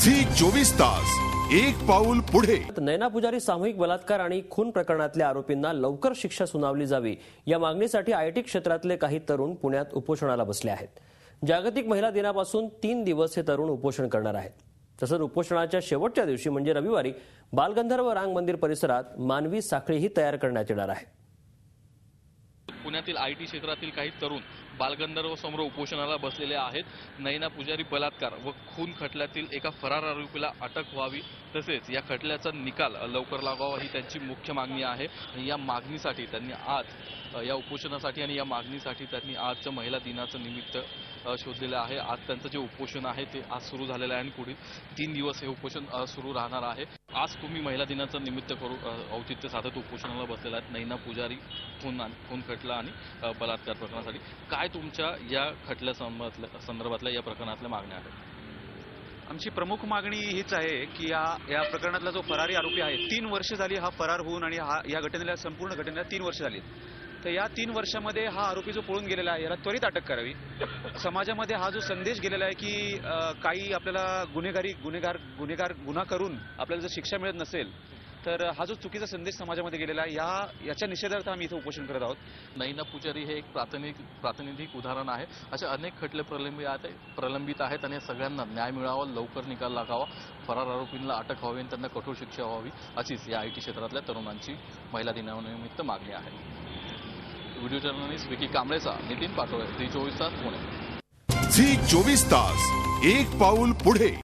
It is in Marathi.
झी 24 तास एक पाऊल पुढे। नैना पुजारी सामूहिक बलात्कार आणि खून प्रकरणातल्या आरोपींना लवकर शिक्षा सुनावली जावी या मागणीसाठी आयटी क्षेत्रातले काही तरुण पुण्यात उपोषणाला बसले आहेत। जागतिक महिला दिनापासून 3 दिवस हे तरुण उपोषण करणार आहेत। तसंच उपोषणाच्या शेवटच्या दिवशी म्हणजे रविवारी बालगंधर्व रांग मंदिर परिसरात मानवी साखळीही तयार करण्यात येणार आहे। पुण्यातील आयटी क्षेत्रातील काही तरुण बालगंधर्व समोर उपोषणाला बसलेले आहेत। नैना पुजारी बलात्कार व खून खटल्यातील एका फरार आरोपीला अटक व्हावी तसेच या खटल्याचा निकाल लवकर लागावा ही त्यांची मुख्य मागणी आहे। या मागणीसाठी त्यांनी आज या उपोषणासाठी आणि या मागणीसाठी त्यांनी आजच्या महिला दिनाचं निमित्त शोधलेलं आहे। आज त्यांचं जे उपोषण आहे ते आज सुरू झालेलं आहे आणि पुढील 3 दिवस हे उपोषण सुरू राहणार आहे। आज तुम्ही महिला दिनाचं निमित्त औचित्य साधत उपोषणाला बसलेला आहेत नैना पुजारी खून खटला आणि बलात्कार प्रकरणासाठी। काय तुमच्या या खटल्या संदर्भातल्या या प्रकरणातल्या मागण्या आहेत? आमची प्रमुख मागणी हीच आहे की या प्रकरणातला जो फरारी आरोपी आहे 3 वर्ष झाली हा फरार होऊन आणि या घटनेला संपूर्ण घटनेला 3 वर्ष झाली। तर या 3 वर्षामध्ये हा आरोपी जो पळून गेलेला आहे याला त्वरित अटक करावी। समाजामध्ये हा जो संदेश गेलेला आहे की काही आपल्याला गुन्हा करून आपल्याला जर शिक्षा मिळत नसेल तर हा जो चुकीचा संदेश समाजामध्ये गेलेला आहे याच्या निषेधार्थ आम्ही इथे उपोषण करत आहोत। नैना पुजारी हे एक प्रातिनिधिक उदाहरण आहे। असे अनेक खटले प्रलंबित आहेत आणि सगळ्यांना न्याय मिळावा, लवकर निकाल लागावा, फरार आरोपींना अटक व्हावी आणि त्यांना कठोर शिक्षा व्हावी अशीच या आयटी क्षेत्रातल्या तरुणांची महिला दिनानिमित्त मागणी आहे। व्हिडिओ जर्नलिस्ट विकी कांबळेचा नितीन पाटोळे, झी 24 तास पुणे। झी 24 तास एक पाऊल पुढे।